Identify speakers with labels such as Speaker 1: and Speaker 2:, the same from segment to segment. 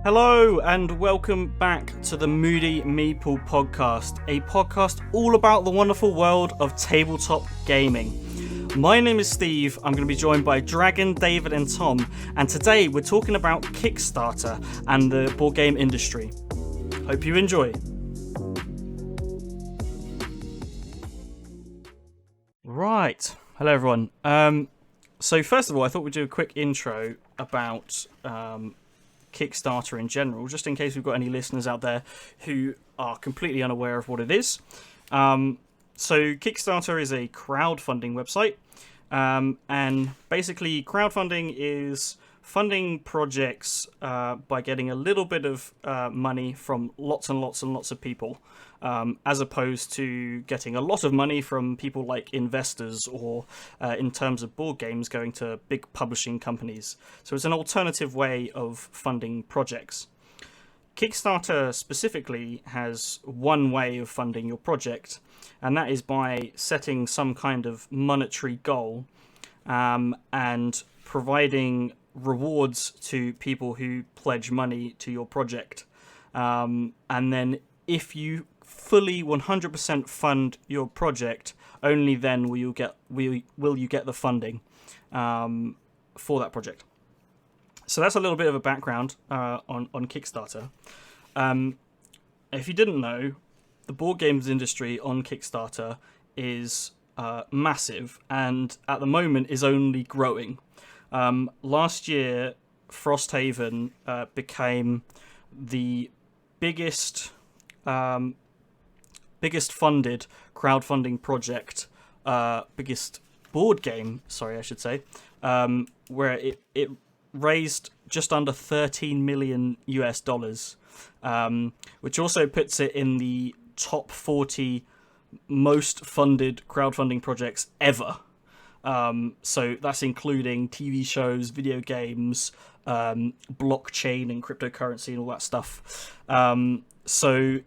Speaker 1: Hello and welcome back to the Moody Meeple podcast, a podcast all about the wonderful world of tabletop gaming. My name is Steve, I'm going to be joined by Dragon, David and Tom, and today we're talking about Kickstarter and the board game industry. Hope you enjoy. Right, hello everyone. So first of all, I thought we'd do a quick intro about Kickstarter in general, just in case we've got any listeners out there who are completely unaware of what it is. So Kickstarter is a crowdfunding website, and basically crowdfunding is funding projects by getting a little bit of money from lots and lots and lots of people, as opposed to getting a lot of money from people like investors or, in terms of board games, going to big publishing companies. So it's an alternative way of funding projects. Kickstarter specifically has one way of funding your project, and that is by setting some kind of monetary goal and providing rewards to people who pledge money to your project. And then if you fully 100% fund your project, only then will you get the funding for that project. So that's a little bit of a background on Kickstarter. If you didn't know, the board games industry on Kickstarter is massive, and at the moment is only growing. Last year, Frosthaven became the biggest funded crowdfunding project, biggest board game, I should say, where it raised just under $13 million US, which also puts it in the top 40 most funded crowdfunding projects ever. So that's including TV shows, video games, blockchain and cryptocurrency and all that stuff. So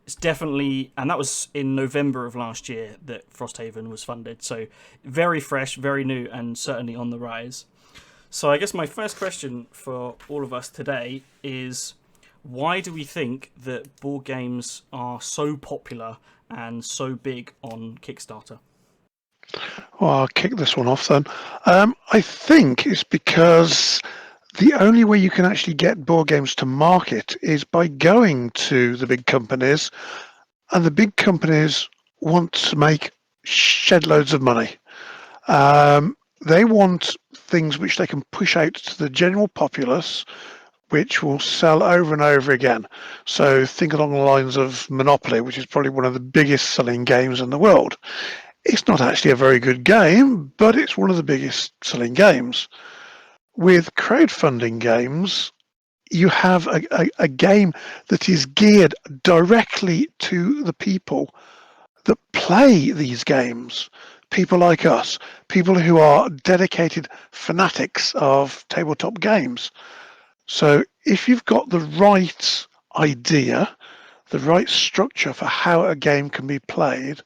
Speaker 1: it's definitely, and that was in November of last year that Frosthaven was funded. So very fresh, very new, and certainly on the rise. So I guess my first question for all of us today is, why do we think that board games are so popular and so big on Kickstarter?
Speaker 2: Well, I'll kick this one off then. I think it's because the only way you can actually get board games to market is by going to the big companies, and the big companies want to make shed loads of money. They want things which they can push out to the general populace, which will sell over and over again. So think along the lines of Monopoly, which is probably one of the biggest selling games in the world. It's not actually a very good game, but it's one of the biggest selling games. With crowdfunding games, you have a game that is geared directly to the people that play these games. People like us, people who are dedicated fanatics of tabletop games. So if you've got the right idea, the right structure for how a game can be played,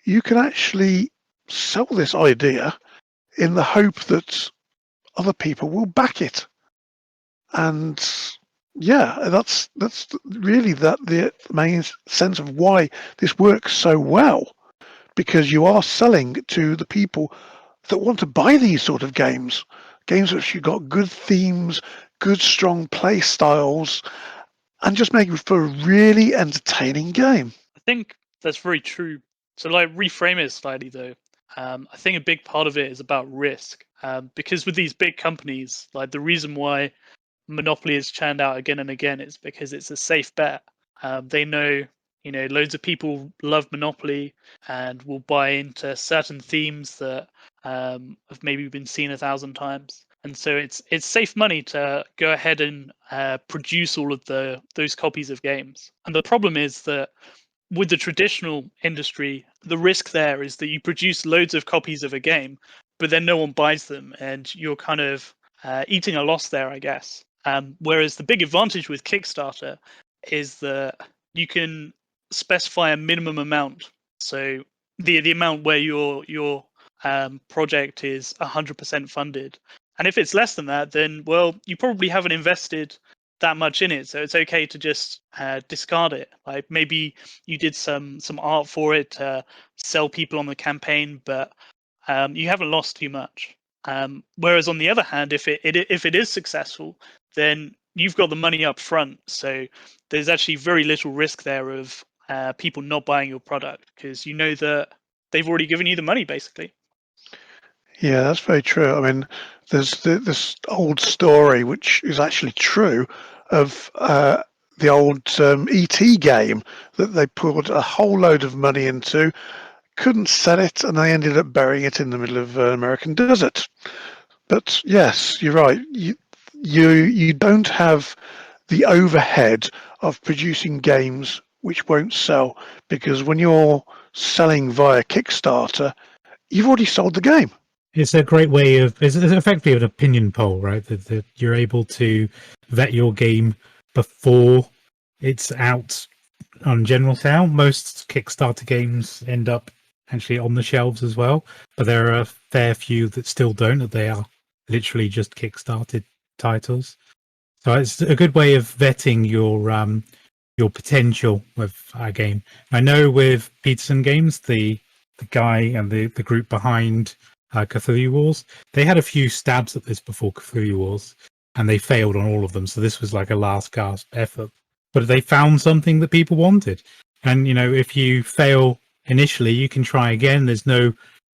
Speaker 2: you can actually sell this idea in the hope that other people will back it. And yeah, that's really the main sense of why this works so well, because you are selling to the people that want to buy these sort of games which you've got good themes, good strong play styles, and just make it for a really entertaining game.
Speaker 3: I think that's very true. So, reframe it slightly though. I think a big part of it is about risk, because with these big companies, the reason why Monopoly is churned out again and again is because it's a safe bet. They know, loads of people love Monopoly and will buy into certain themes that have maybe been seen 1,000 times. And so it's safe money to go ahead and produce all of those copies of games. And the problem is that with the traditional industry, the risk there is that you produce loads of copies of a game, but then no one buys them, and you're kind of eating a loss there, I guess. Whereas the big advantage with Kickstarter is that you can specify a minimum amount. So the amount where your project is 100% funded. And if it's less than that, then, well, you probably haven't invested that much in it, so it's okay to just discard it. Like maybe you did some art for it to sell people on the campaign, but you haven't lost too much. Whereas on the other hand, if it is successful, then you've got the money up front, so there's actually very little risk there of people not buying your product because you know that they've already given you the money basically.
Speaker 2: Yeah, that's very true. I mean, there's this old story, which is actually true, of the old ET game that they poured a whole load of money into, couldn't sell it, and they ended up burying it in the middle of American desert. But yes, you're right. You don't have the overhead of producing games which won't sell, because when you're selling via Kickstarter, you've already sold the game.
Speaker 4: It's a great way of, it's effectively an opinion poll, right? That you're able to vet your game before it's out on general sale. Most Kickstarter games end up actually on the shelves as well, but there are a fair few that still don't, that they are literally just Kickstarted titles. So it's a good way of vetting your potential with a game. I know with Peterson Games, the guy and the group behind Cthulhu Wars, they had a few stabs at this before Cthulhu Wars, and they failed on all of them. So this was like a last gasp effort. But they found something that people wanted. And, you know, if you fail initially, you can try again. There's no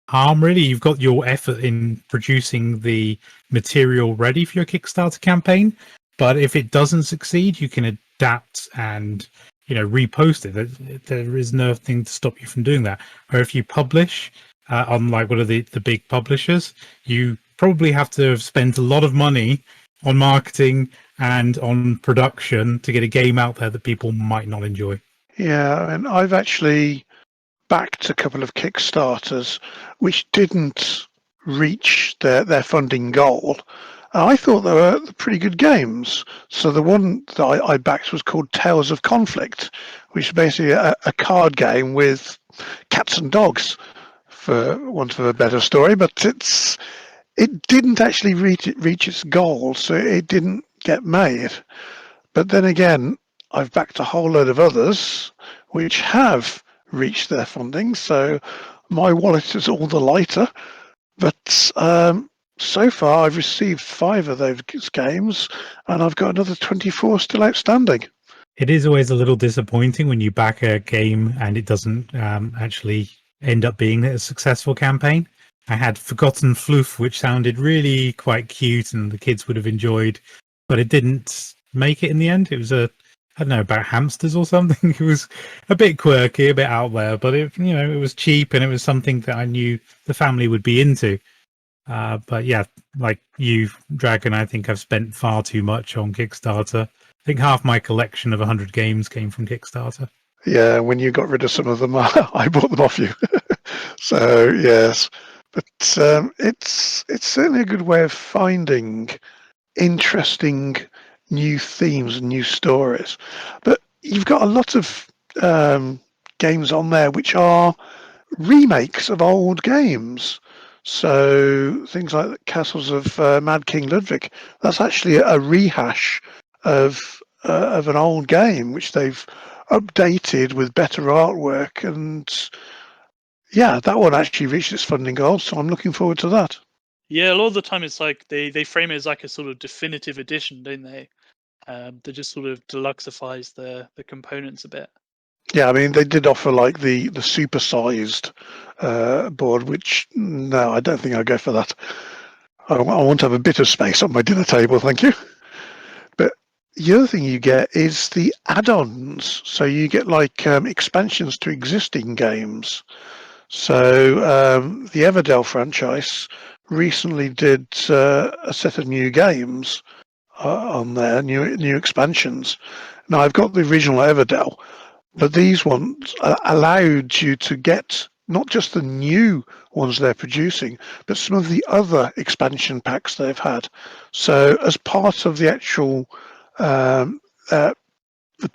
Speaker 4: harm, really. You've got your effort in producing the material ready for your Kickstarter campaign. But if it doesn't succeed, you can adapt and, you know, repost it. There is nothing to stop you from doing that. Or if you publish on like one of the big publishers, you probably have to have spent a lot of money on marketing and on production to get a game out there that people might not enjoy.
Speaker 2: Yeah, and I've actually backed a couple of Kickstarters which didn't reach their funding goal. I thought they were pretty good games. So the one that I backed was called Tales of Conflict, which is basically a card game with cats and dogs, for want of a better story. But it didn't actually reach its goal, so it didn't get made. But then again, I've backed a whole load of others which have reached their funding, so my wallet is all the lighter. But so far, I've received 5 of those games, and I've got another 24 still outstanding.
Speaker 4: It is always a little disappointing when you back a game and it doesn't actually end up being a successful campaign. I had Forgotten Floof, which sounded really quite cute and the kids would have enjoyed, but it didn't make it in the end. It was I don't know, about hamsters or something. It was a bit quirky, a bit out there, but it was cheap and it was something that I knew the family would be into. But yeah, like you, Dragon, I think I've spent far too much on Kickstarter. I think half my collection of 100 games came from Kickstarter.
Speaker 2: Yeah, when you got rid of some of them, I bought them off you. So yes, but it's certainly a good way of finding interesting new themes and new stories. But you've got a lot of games on there which are remakes of old games. So things like Castles of Mad King Ludwig, that's actually a rehash of an old game which they've updated with better artwork, and yeah, that one actually reached its funding goal, so I'm looking forward to that.
Speaker 3: Yeah, a lot of the time it's like they frame it as like a sort of definitive edition, don't they? That just sort of deluxifies the components a bit.
Speaker 2: Yeah, I mean, they did offer like the supersized board, which no, I don't think I'll go for that. I want to have a bit of space on my dinner table, thank you. But the other thing you get is the add-ons. So you get like expansions to existing games. So the Everdell franchise recently did a set of new games on there, new expansions. Now I've got the original Everdell, but these ones allowed you to get not just the new ones they're producing, but some of the other expansion packs they've had. So as part of the actual the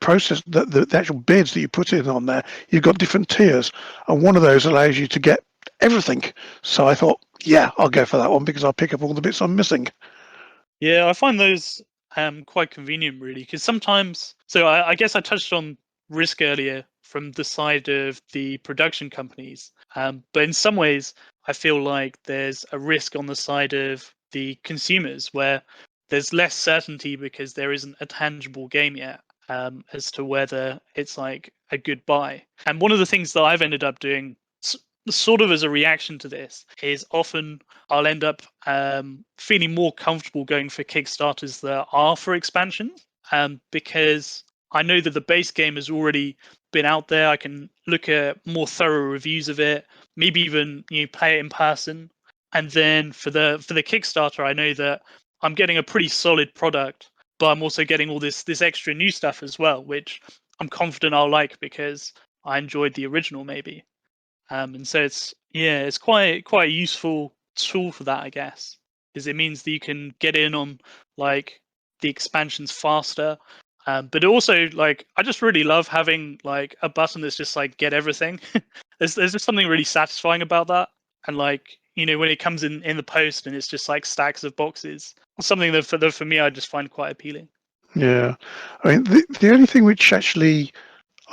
Speaker 2: process, the actual bids that you put in on there, you've got different tiers, and one of those allows you to get everything. So I thought, yeah, I'll go for that one because I'll pick up all the bits I'm missing.
Speaker 3: Yeah, I find those quite convenient, really, because sometimes. So I guess I touched on risk earlier from the side of the production companies, but in some ways, I feel like there's a risk on the side of the consumers where there's less certainty because there isn't a tangible game yet, as to whether it's like a good buy. And one of the things that I've ended up doing, sort of as a reaction to this, is often I'll end up feeling more comfortable going for Kickstarters that are for expansion, because I know that the base game has already been out there. I can look at more thorough reviews of it, maybe even play it in person. And then for the Kickstarter, I know that I'm getting a pretty solid product, but I'm also getting all this extra new stuff as well, which I'm confident I'll like because I enjoyed the original maybe. And so it's quite a useful tool for that, I guess, because it means that you can get in on like the expansions faster. But also, like, I just really love having like a button that's just like get everything. There's just something really satisfying about that. And like, when it comes in the post and it's just like stacks of boxes, something that for me I just find quite appealing.
Speaker 2: Yeah, I mean the only thing which actually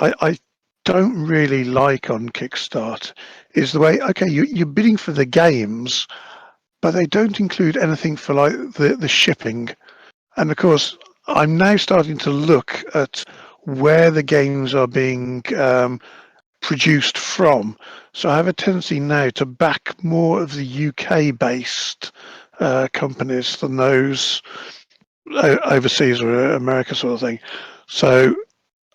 Speaker 2: I don't really like on Kickstart is the way, okay, you're bidding for the games, but they don't include anything for like the shipping. And of course, I'm now starting to look at where the games are being produced from. So I have a tendency now to back more of the UK based companies than those overseas or America sort of thing. So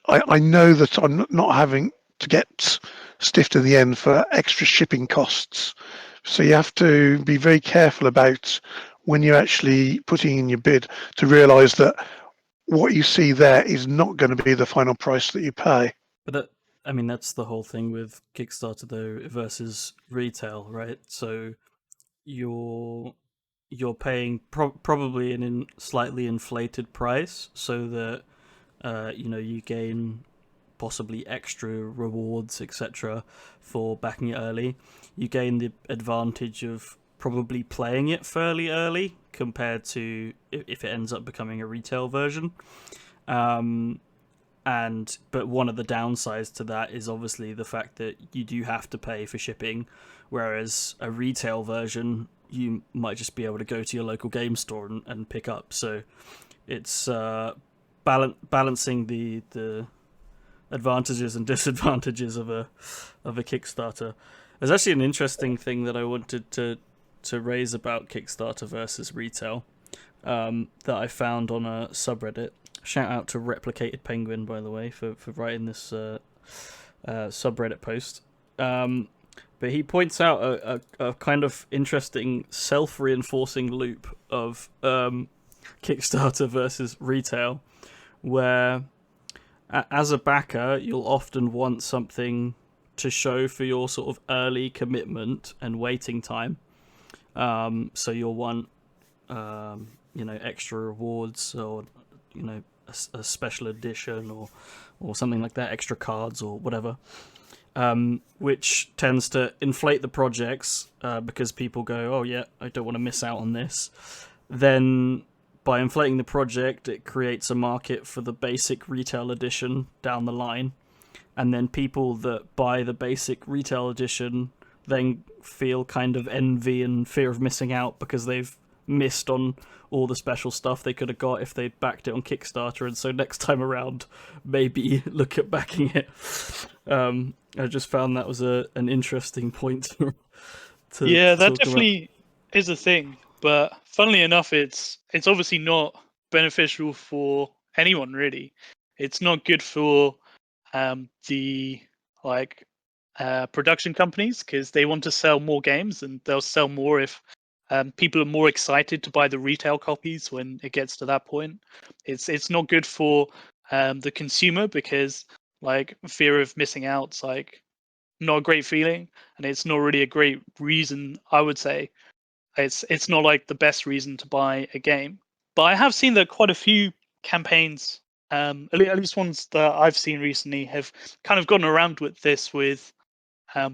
Speaker 2: I know that I'm not having to get stiffed in the end for extra shipping costs. So you have to be very careful about when you're actually putting in your bid to realise that what you see there is not going to be the final price that you pay.
Speaker 1: But that's the whole thing with Kickstarter though versus retail, right? So you're paying probably an slightly inflated price so that you gain possibly extra rewards, etc., for backing it early. You gain the advantage of probably playing it fairly early compared to if it ends up becoming a retail version. But one of the downsides to that is obviously the fact that you do have to pay for shipping, whereas a retail version you might just be able to go to your local game store and pick up. So it's balancing the advantages and disadvantages of a Kickstarter. There's actually an interesting thing that I wanted to raise about Kickstarter versus retail, that I found on a subreddit. Shout out to Replicated Penguin, by the way, for writing this subreddit post. But he points out a kind of interesting self-reinforcing loop of Kickstarter versus retail, where as a backer, you'll often want something to show for your sort of early commitment and waiting time. So you'll want, extra rewards or, a special edition or something like that, extra cards or whatever, which tends to inflate the projects because people go, oh yeah, I don't want to miss out on this. Then by inflating the project, it creates a market for the basic retail edition down the line. And then people that buy the basic retail edition then feel kind of envy and fear of missing out because they've missed on all the special stuff they could have got if they'd backed it on Kickstarter. And so next time around, maybe look at backing it. I just found that was an interesting point
Speaker 3: Yeah, that
Speaker 1: talk
Speaker 3: definitely is a thing. But funnily enough, it's obviously not beneficial for anyone really. It's not good for the production companies because they want to sell more games and they'll sell more if people are more excited to buy the retail copies when it gets to that point. It's not good for the consumer because like fear of missing out's like not a great feeling, and it's not really a great reason. I would say it's not like the best reason to buy a game. But I have seen that quite a few campaigns, at least ones that I've seen recently, have kind of gotten around with this with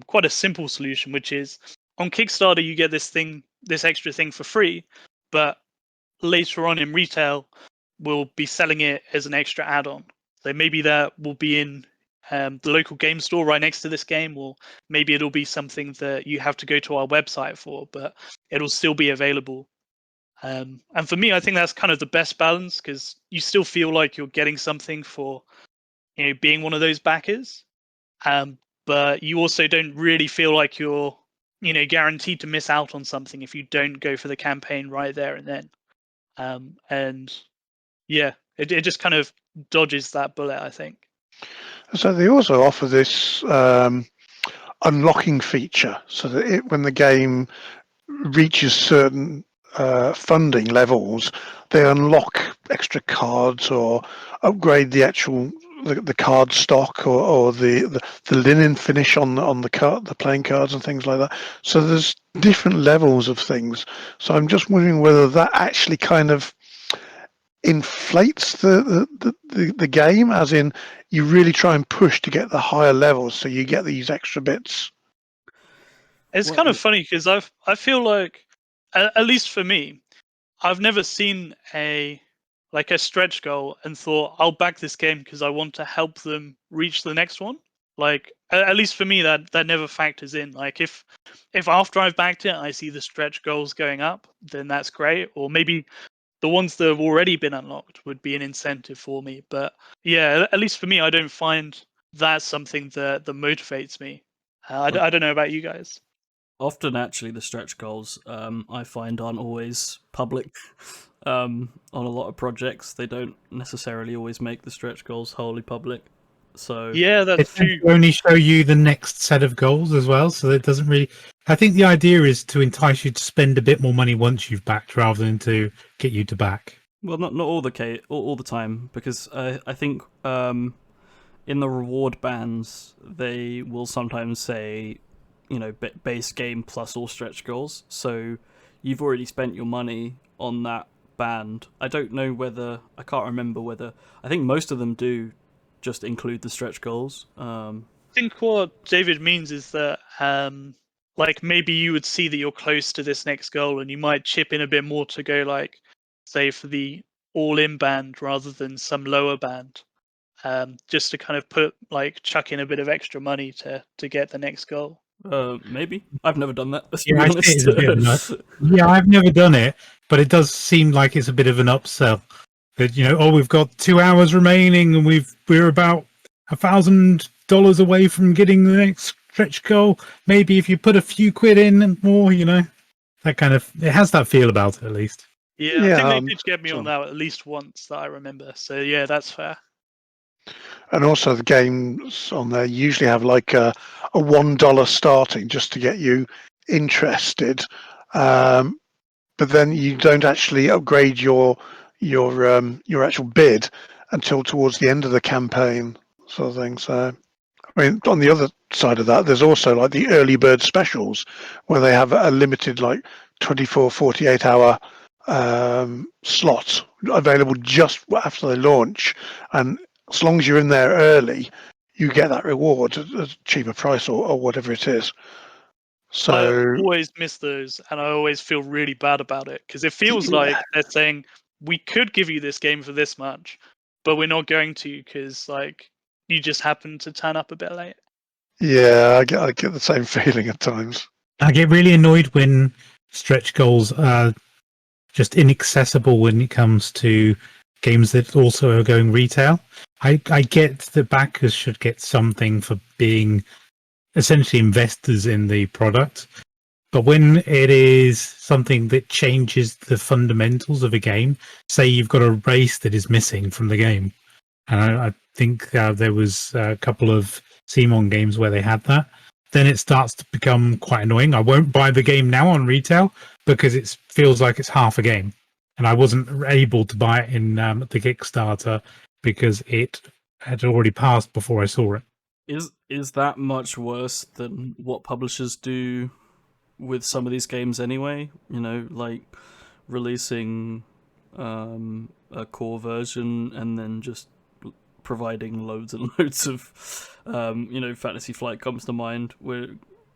Speaker 3: quite a simple solution, which is on Kickstarter you get this extra thing for free, but later on in retail will be selling it as an extra add-on. So maybe that will be in the local game store right next to this game, or maybe it'll be something that you have to go to our website for, but it'll still be available. And for me, I think that's kind of the best balance, because you still feel like you're getting something for being one of those backers, but you also don't really feel like you're guaranteed to miss out on something if you don't go for the campaign right there and then. And yeah, it just kind of dodges that bullet, I think.
Speaker 2: So they also offer this unlocking feature, so that when the game reaches certain funding levels, they unlock extra cards or upgrade the actual the card stock, or the linen finish on the playing cards and things like that. So there's different levels of things. So I'm just wondering whether that actually kind of inflates the game, as in you really try and push to get the higher levels, so you get these extra bits.
Speaker 3: It's kind of funny because I feel like, at least for me, I've never seen a stretch goal and thought I'll back this game because I want to help them reach the next one. Like, at least for me, that never factors in. Like, if after I've backed it I see the stretch goals going up, then that's great. Or maybe the ones that have already been unlocked would be an incentive for me. But yeah, at least for me, I don't find that something that motivates me. I don't know about you guys.
Speaker 1: Often, actually, the stretch goals I find aren't always public. On a lot of projects, they don't necessarily always make the stretch goals wholly public. So
Speaker 3: yeah, that's true.
Speaker 4: They only show you the next set of goals as well, so it doesn't really. I think the idea is to entice you to spend a bit more money once you've backed, rather than to get you to back.
Speaker 1: well, not all the case, all the time, because I think in the reward bands they will sometimes say, base game plus all stretch goals. So you've already spent your money on that band. I don't know whether I can't remember whether I think most of them do just include the stretch goals.
Speaker 3: I think what David means is that maybe you would see that you're close to this next goal and you might chip in a bit more to go, like, say, for the all-in band rather than some lower band, just to kind of chuck in a bit of extra money to get the next goal.
Speaker 1: Maybe I've never done that. Let's
Speaker 4: Yeah,
Speaker 1: be
Speaker 4: I see it as a bit of an
Speaker 1: honest.
Speaker 4: Yeah, I've never done it, but it does seem like it's a bit of an upsell. That we've got 2 hours remaining, and we're about $1,000 away from getting the next stretch goal. Maybe if you put a few quid in and more, that kind of, it has that feel about it, at least.
Speaker 3: Yeah, I think they did get me on that at least once that I remember. So yeah, that's fair.
Speaker 2: And also the games on there usually have like a $1 starting, just to get you interested. But then you don't actually upgrade your actual bid until towards the end of the campaign, sort of thing. So, I mean, on the other side of that, there's also like the early bird specials, where they have a limited, like, 24, 48 hour slot available just after they launch, and as long as you're in there early, you get that reward at a cheaper price, or whatever it is. So
Speaker 3: I always miss those, and I always feel really bad about it, because it feels like they're saying, we could give you this game for this much, but we're not going to, because you just happen to turn up a bit late.
Speaker 2: yeah, I get the same feeling at times.
Speaker 4: I get really annoyed when stretch goals are just inaccessible when it comes to games that also are going retail. I get that backers should get something for being essentially investors in the product, but when it is something that changes the fundamentals of a game, say you've got a race that is missing from the game, and I think there was a couple of Simon games where they had that, then it starts to become quite annoying. I won't buy the game now on retail because it feels like it's half a game, and I wasn't able to buy it in the Kickstarter because it had already passed before I saw it.
Speaker 1: Is that much worse than what publishers do with some of these games anyway? Like releasing a core version and then just providing loads and loads of Fantasy Flight comes to mind, where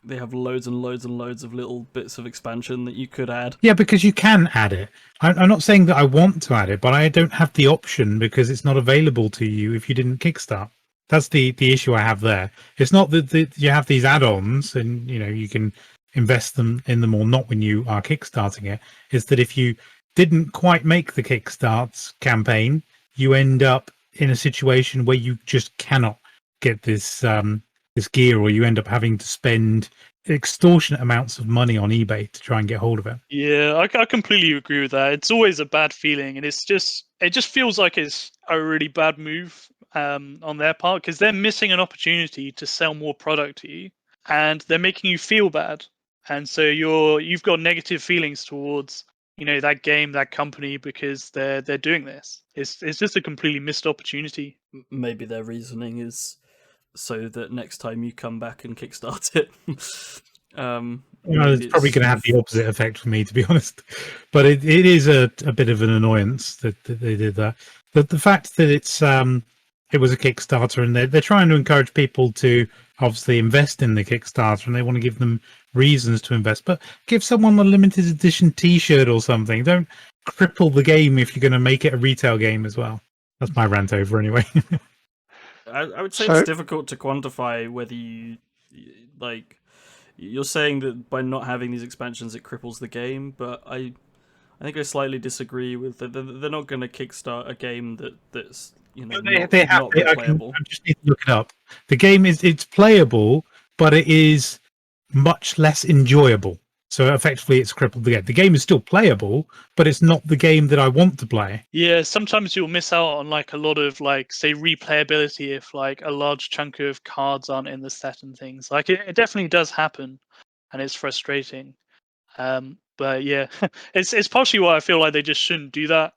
Speaker 1: they have loads and loads and loads of little bits of expansion that you could add.
Speaker 4: Yeah, because you can add it. I'm not saying that I want to add it, but I don't have the option because it's not available to you if you didn't kickstart. That's the issue I have there. It's not that you have these add-ons and you can invest them in them or not when you are kickstarting it. It's that if you didn't quite make the Kickstarts campaign, you end up in a situation where you just cannot get this this gear, or you end up having to spend extortionate amounts of money on eBay to try and get hold of it.
Speaker 3: Yeah, I completely agree with that. It's always a bad feeling, and it just feels like it's a really bad move on their part, because they're missing an opportunity to sell more product to you, and they're making you feel bad, and so you've got negative feelings towards that game, that company, because they're doing this. It's just a completely missed opportunity.
Speaker 1: Maybe their reasoning is so that next time you come back and kickstart it.
Speaker 4: It's probably going to have the opposite effect for me, to be honest. But it is a bit of an annoyance that they did that. But the fact that it was a Kickstarter, and they're trying to encourage people to obviously invest in the Kickstarter, and they want to give them reasons to invest. But give someone a limited edition T-shirt or something. Don't cripple the game if you're going to make it a retail game as well. That's my rant over anyway.
Speaker 1: I would say it's difficult to quantify whether you like. You're saying that by not having these expansions, it cripples the game, but I think I slightly disagree with that. They're not going to kickstart a game that's not playable.
Speaker 4: I just need to look it up. The game it's playable, but it is much less enjoyable. So effectively, it's crippled the game. The game is still playable, but it's not the game that I want to play.
Speaker 3: Yeah, sometimes you'll miss out on like a lot of say replayability if like a large chunk of cards aren't in the set and things. Like it definitely does happen, and it's frustrating. But yeah, it's partially why I feel like they just shouldn't do that,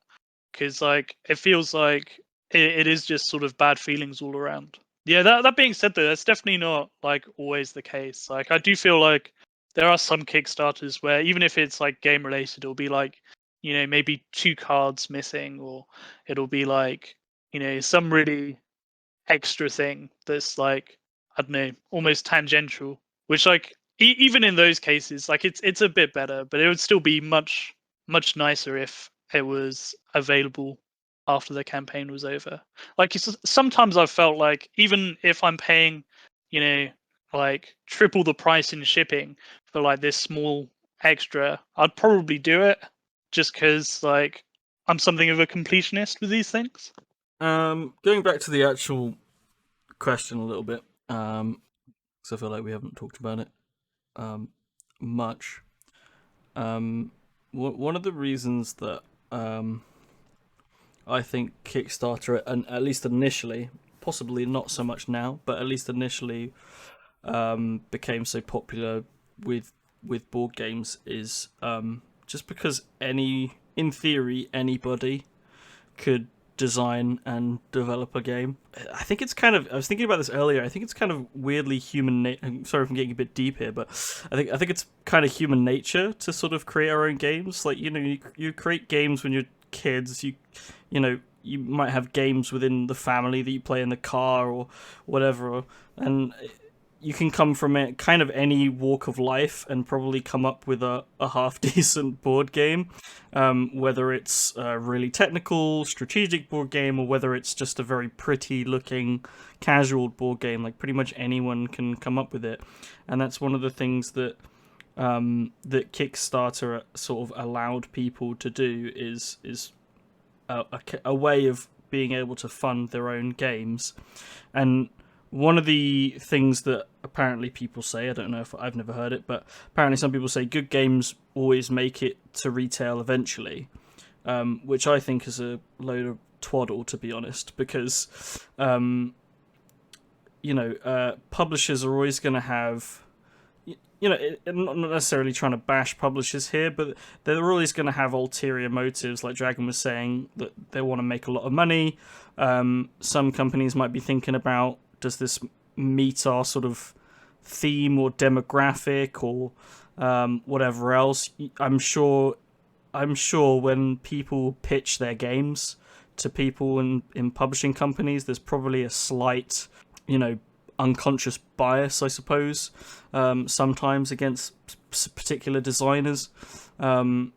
Speaker 3: because like it feels like it is just sort of bad feelings all around. Yeah, that being said though, that's definitely not like always the case. Like I do feel like there are some Kickstarters where even if it's like game related, it'll be like, maybe 2 cards missing, or it'll be like, some really extra thing that's like, I don't know, almost tangential, which like even in those cases, like it's a bit better, but it would still be much nicer if it was available after the campaign was over. Like sometimes I've felt like even if I'm paying, like triple the price in shipping for like this small extra, I'd probably do it just because like I'm something of a completionist with these things.
Speaker 1: Going back to the actual question a little bit, because I feel like we haven't talked about it much. One of the reasons that I think Kickstarter, and at least initially, possibly not so much now, but at least initially became so popular with board games is just because in theory anybody could design and develop a game. I think it's kind of, I was thinking about this earlier, I think it's kind of weirdly I'm sorry if I'm getting a bit deep here, but I think it's kind of human nature to sort of create our own games. Like, you create games when you're kids, you might have games within the family that you play in the car or whatever, and you can come from kind of any walk of life and probably come up with a half-decent board game, whether it's a really technical, strategic board game, or whether it's just a very pretty-looking, casual board game. Like, pretty much anyone can come up with it. And that's one of the things that that Kickstarter sort of allowed people to do, is a way of being able to fund their own games. And one of the things that apparently people say, I don't know if I've never heard it, but apparently some people say good games always make it to retail eventually, which I think is a load of twaddle, to be honest, because publishers are always going to have, not necessarily trying to bash publishers here, but they're always going to have ulterior motives, like Dragon was saying, that they want to make a lot of money. Some companies might be thinking about, does this meet our sort of theme or demographic or whatever else? I'm sure when people pitch their games to people in publishing companies, there's probably a slight, unconscious bias, I suppose, sometimes against particular designers. One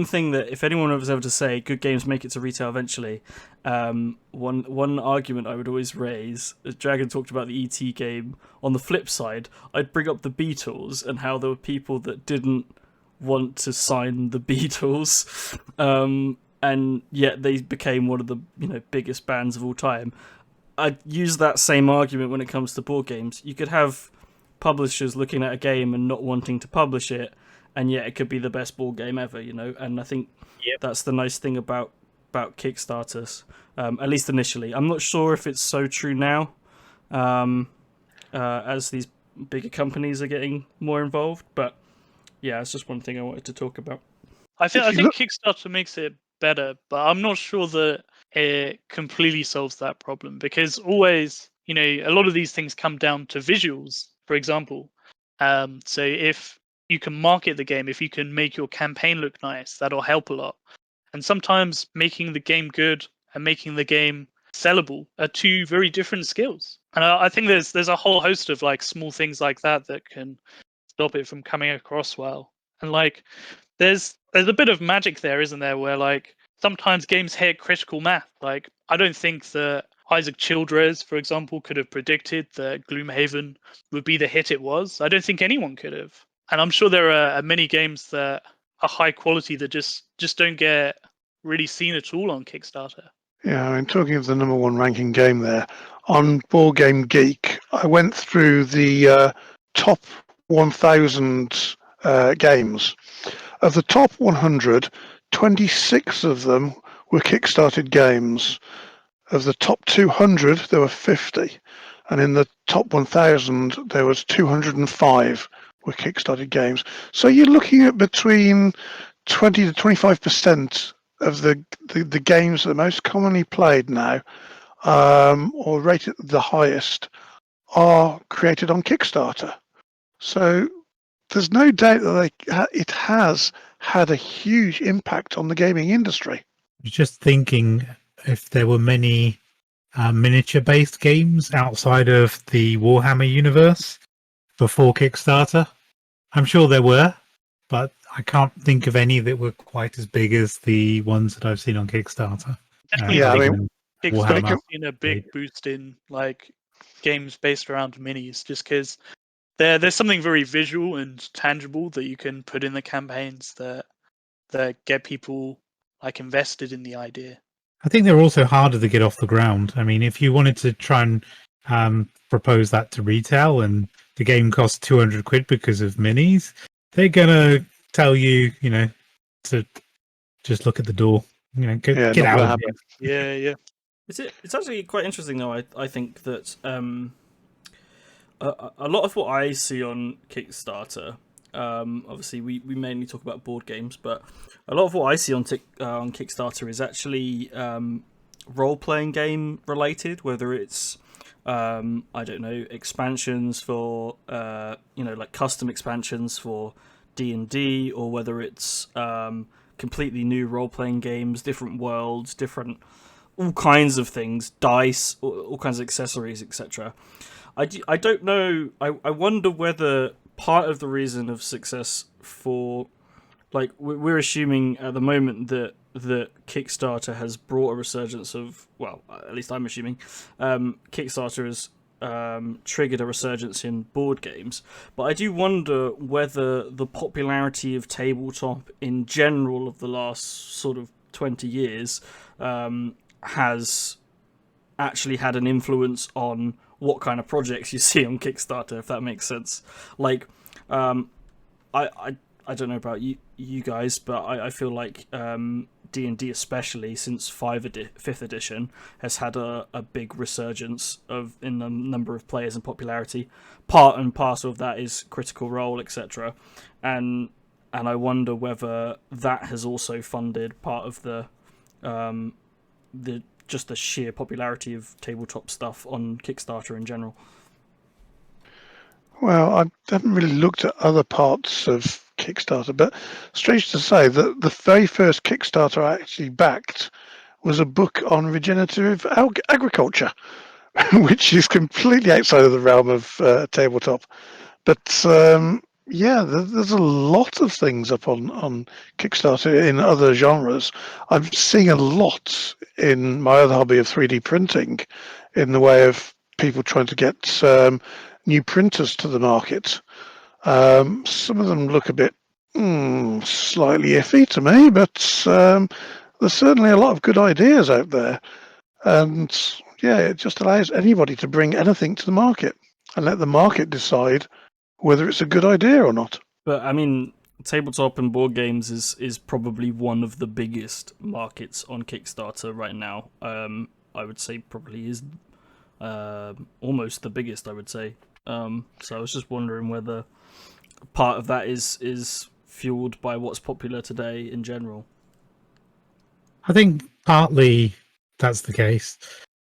Speaker 1: thing that, if anyone was ever to say good games make it to retail eventually, one argument I would always raise, as Dragon talked about the ET game, on the flip side, I'd bring up the Beatles and how there were people that didn't want to sign the Beatles, and yet they became one of the biggest bands of all time. I'd use that same argument when it comes to board games. You could have publishers looking at a game and not wanting to publish it, and yet it could be the best board game ever, And I think that's the nice thing about Kickstarters, at least initially. I'm not sure if it's so true now, as these bigger companies are getting more involved. But yeah, it's just one thing I wanted to talk about.
Speaker 3: I think Kickstarter makes it better, but I'm not sure that it completely solves that problem, because always, a lot of these things come down to visuals, for example. So if you can market the game, if you can make your campaign look nice, that'll help a lot. And sometimes making the game good and making the game sellable are two very different skills. And I think there's a whole host of small things like that can stop it from coming across well. And there's a bit of magic there, isn't there, where sometimes games hit critical math. I don't think that Isaac Childress, for example, could have predicted that Gloomhaven would be the hit it was. I don't think anyone could have. And I'm sure there are many games that are high quality that just don't get really seen at all on Kickstarter.
Speaker 2: Yeah, I mean, talking of the number one ranking game there, on Board Game Geek, I went through the top 1,000 games. Of the top 100, 26 of them were Kickstarted games. Of the top 200, there were 50. And in the top 1,000, there was 205 were Kickstarted games. So you're looking at between 20 to 25% of the games that are most commonly played now, or rated the highest, are created on Kickstarter. So there's no doubt that it has had a huge impact on the gaming industry.
Speaker 4: Just thinking if there were many miniature-based games outside of the Warhammer universe before Kickstarter. I'm sure there were, but I can't think of any that were quite as big as the ones that I've seen on Kickstarter.
Speaker 2: Yeah, I mean,
Speaker 3: Kickstarter's seen a big boost in games based around minis, just because there's something very visual and tangible that you can put in the campaigns that get people invested in the idea.
Speaker 4: I think they're also harder to get off the ground. I mean, if you wanted to try and propose that to retail and the game costs 200 quid because of minis, they're gonna tell you, to just look at the door. Get out of here.
Speaker 3: Yeah.
Speaker 1: It's actually quite interesting, though. I think that a lot of what I see on Kickstarter, obviously we mainly talk about board games, but a lot of what I see on Kickstarter is actually role-playing game related, whether it's I don't know, expansions for custom expansions for D&D, or whether it's completely new role-playing games, different worlds, all kinds of things, dice, all kinds of accessories, etc. I don't know. I wonder whether part of the reason of success for, we're assuming at the moment that Kickstarter has brought a resurgence of, well, at least I'm assuming, Kickstarter has triggered a resurgence in board games. But I do wonder whether the popularity of tabletop in general of the last sort of 20 years has actually had an influence on what kind of projects you see on Kickstarter, if that makes sense. I don't know about you guys, but I feel like D&D, especially since 5th edition, has had a big resurgence in the number of players and popularity. Part and parcel of that is Critical Role, etc. And I wonder whether that has also funded part of the sheer popularity of tabletop stuff on Kickstarter in general.
Speaker 2: Well, I haven't really looked at other parts of Kickstarter, but strange to say that the very first Kickstarter I actually backed was a book on regenerative agriculture, which is completely outside of the realm of tabletop. But yeah, there's a lot of things up on Kickstarter in other genres. I'm seeing a lot in my other hobby of 3D printing, in the way of people trying to get new printers to the market. Some of them look a bit slightly iffy to me, but there's certainly a lot of good ideas out there. And yeah, it just allows anybody to bring anything to the market and let the market decide whether it's a good idea or not.
Speaker 1: But I mean, tabletop and board games is probably one of the biggest markets on Kickstarter right now. I would say probably is almost the biggest, I would say. So I was just wondering whether part of that is fueled by what's popular today in general.
Speaker 4: I think partly that's the case.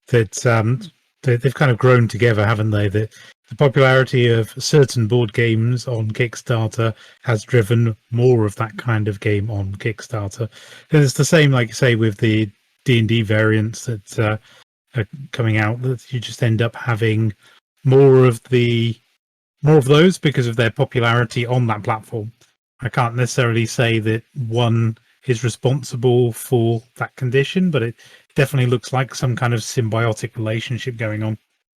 Speaker 4: That they've kind of grown together, haven't they? That the popularity of certain board games on Kickstarter has driven more of that kind of game on Kickstarter. And it's the same, like you say, with the D&D variants that are coming out. That you just end up having more of those because of their popularity on that platform. I can't necessarily say that one is responsible for that condition, but it definitely looks like some kind of symbiotic relationship going on.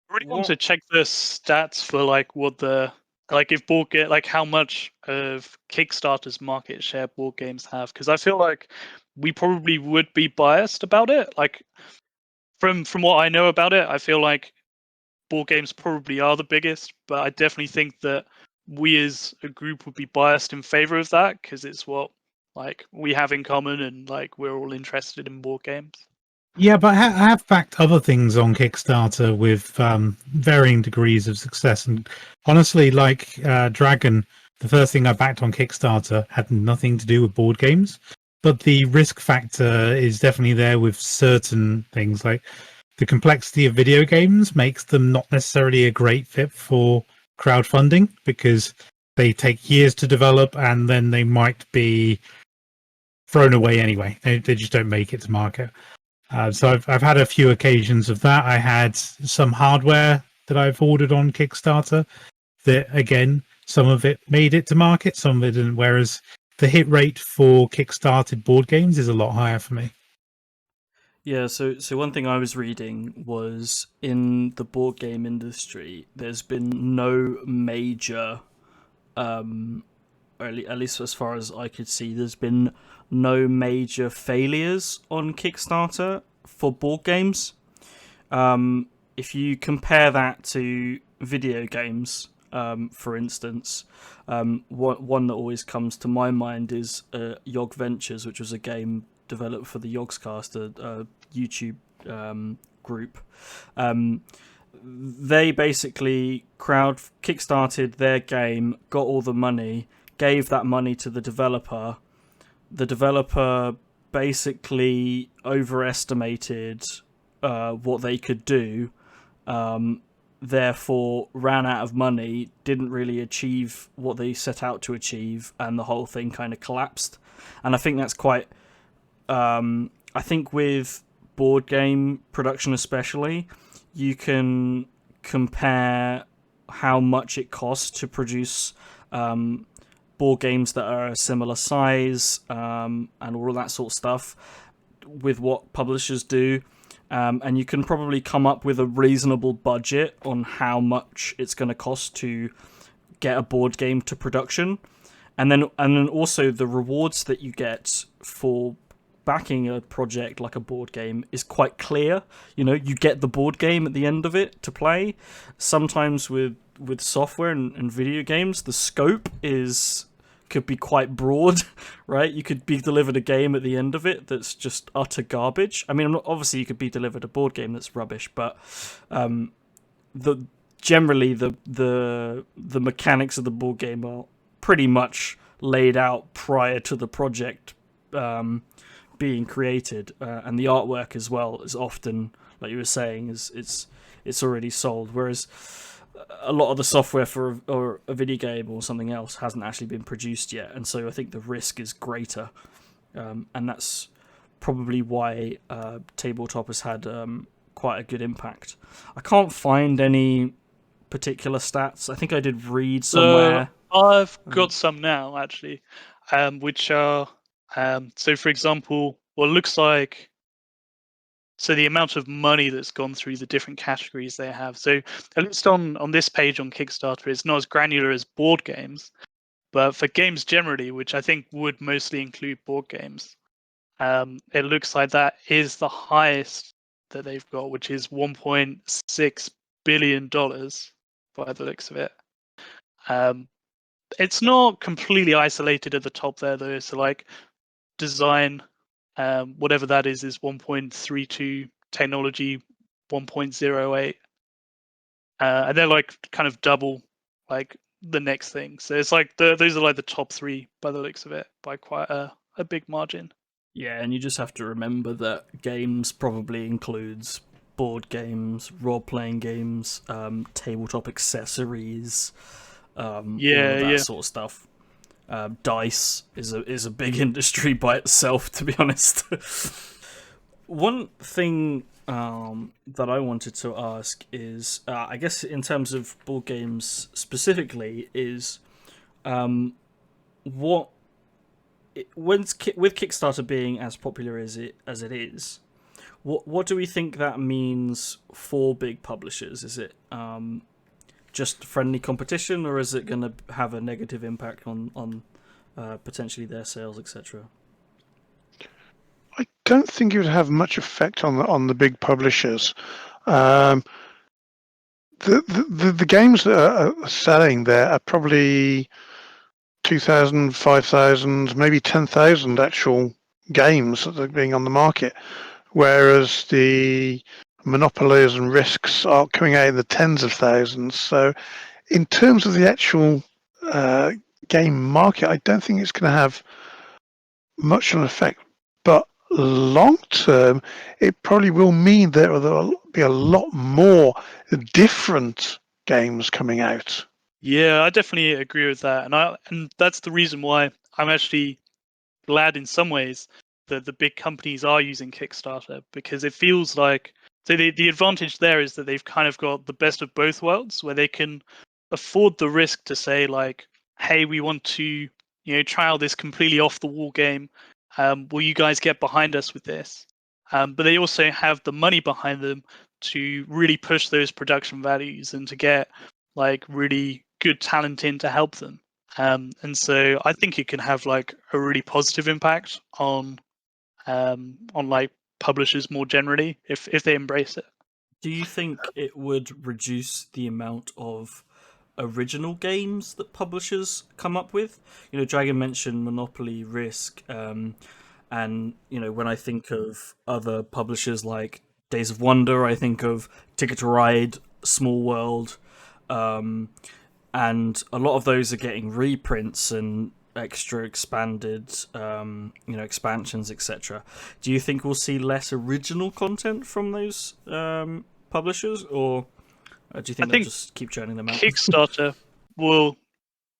Speaker 3: I really want to check the stats for like what the if board game, like how much of Kickstarter's market share board games have, because I feel like we probably would be biased about it. Like from what I know about it, I feel like board games probably are the biggest, but I definitely think that we as a group would be biased in favor of that because it's what like we have in common and like we're all interested in board games.
Speaker 4: Yeah, but I have backed other things on Kickstarter with varying degrees of success. And honestly, like Dragon, the first thing I backed on Kickstarter had nothing to do with board games. But the risk factor is definitely there with certain things. Like the complexity of video games makes them not necessarily a great fit for crowdfunding because they take years to develop and then they might be thrown away anyway. They just don't make it to market. So I've had a few occasions of that. I had some hardware that I've ordered on Kickstarter that, again, some of it made it to market, some of it didn't, whereas the hit rate for Kickstarted board games is a lot higher for me.
Speaker 1: Yeah, so one thing I was reading was in the board game industry, there's been no major, or at least as far as I could see, there's been no major failures on Kickstarter for board games. If you compare that to video games, for instance, one that always comes to my mind is Yog Ventures, which was a game developed for the Yogscast, a YouTube group. They basically kickstarted their game, got all the money, gave that money to the developer. The developer basically overestimated what they could do, therefore ran out of money, didn't really achieve what they set out to achieve, and the whole thing kind of collapsed. And I think that's quite... I think with board game production especially, you can compare how much it costs to produce board games that are a similar size and all of that sort of stuff with what publishers do, and you can probably come up with a reasonable budget on how much it's going to cost to get a board game to production, and then also the rewards that you get for backing a project like a board game is quite clear. You get the board game at the end of it to play. Sometimes with software and video games, the scope could be quite broad, right? You could be delivered a game at the end of it that's just utter garbage. I mean, obviously you could be delivered a board game that's rubbish, but generally the mechanics of the board game are pretty much laid out prior to the project being created, and the artwork as well is often, like you were saying, it's already sold, whereas a lot of the software for a video game or something else hasn't actually been produced yet, and so I think the risk is greater, and that's probably why Tabletop has had quite a good impact. I can't find any particular stats. I think I did read somewhere.
Speaker 3: I've got some now, actually, which are so, for example, what looks like. So the amount of money that's gone through the different categories they have. So at least on this page on Kickstarter, it's not as granular as board games, but for games generally, which I think would mostly include board games, it looks like that is the highest that they've got, which is $1.6 billion by the looks of it. It's not completely isolated at the top there, though. So like design, whatever that is 1.32, technology 1.08, and they're like kind of double like the next thing. So it's like those are like the top three by the looks of it, by quite a big margin.
Speaker 1: Yeah, and you just have to remember that games probably includes board games, role-playing games, tabletop accessories, all of that sort of stuff. Dice is a big industry by itself, to be honest. One thing that I wanted to ask is, I guess in terms of board games specifically, is with Kickstarter being as popular as it is, what do we think that means for big publishers? Is it just friendly competition, or is it going to have a negative impact on potentially their sales, etc.?
Speaker 2: I don't think it would have much effect on the big publishers. The games that are selling there are probably 2,000, 5,000, maybe 10,000 actual games that are being on the market, whereas the monopolies and risks are coming out in the tens of thousands. So in terms of the actual game market, I don't think it's going to have much of an effect. But long term, it probably will mean there will be a lot more different games coming out.
Speaker 3: Yeah, I definitely agree with that, and that's the reason why I'm actually glad in some ways that the big companies are using Kickstarter, because it feels like the advantage there is that they've kind of got the best of both worlds, where they can afford the risk to say like, hey, we want to trial this completely off the wall game. Will you guys get behind us with this? But they also have the money behind them to really push those production values and to get like really good talent in to help them. And so I think it can have like a really positive impact on like publishers more generally if they embrace it.
Speaker 1: Do you think it would reduce the amount of original games that publishers come up with? Dragon mentioned Monopoly, Risk, and when I think of other publishers like Days of Wonder, I think of Ticket to Ride, Small World, and a lot of those are getting reprints and extra expanded expansions, etc. Do you think we'll see less original content from those publishers, or do you think they'll just keep churning them out?
Speaker 3: Kickstarter will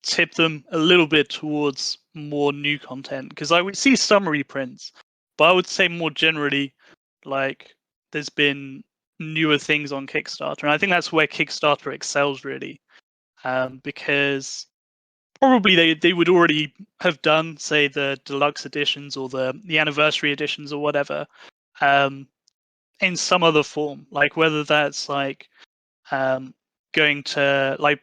Speaker 3: tip them a little bit towards more new content, because I would see some reprints, but I would say more generally, like, there's been newer things on Kickstarter, and I think that's where Kickstarter excels really, because probably they would already have done, say, the deluxe editions or the anniversary editions or whatever, in some other form, like whether that's like going to like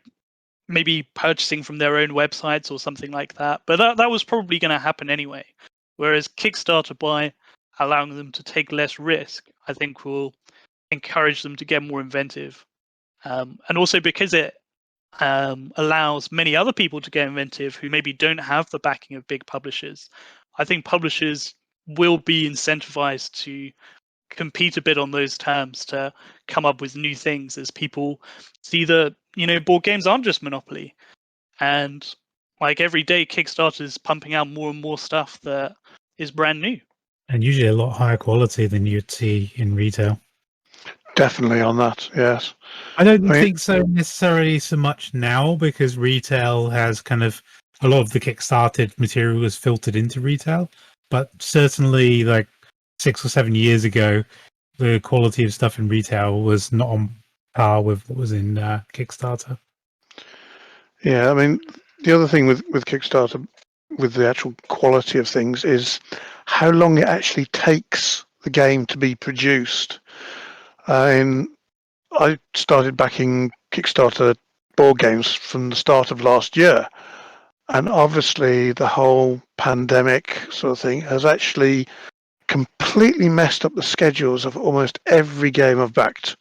Speaker 3: maybe purchasing from their own websites or something like that. But that was probably going to happen anyway. Whereas Kickstarter, by allowing them to take less risk, I think will encourage them to get more inventive. And also because it allows many other people to get inventive who maybe don't have the backing of big publishers, I think publishers will be incentivized to compete a bit on those terms to come up with new things, as people see that board games aren't just Monopoly, and like every day Kickstarter's pumping out more and more stuff that is brand new
Speaker 4: and usually a lot higher quality than you'd see in retail.
Speaker 2: Definitely on that, yes.
Speaker 4: I don't think so necessarily so much now, because retail has kind of a lot of the Kickstarted material is filtered into retail, but certainly like 6 or 7 years ago, the quality of stuff in retail was not on par with what was in Kickstarter.
Speaker 2: Yeah, I mean, the other thing with Kickstarter, with the actual quality of things, is how long it actually takes the game to be produced. And I started backing Kickstarter board games from the start of last year. And obviously, the whole pandemic sort of thing has actually completely messed up the schedules of almost every game I've backed.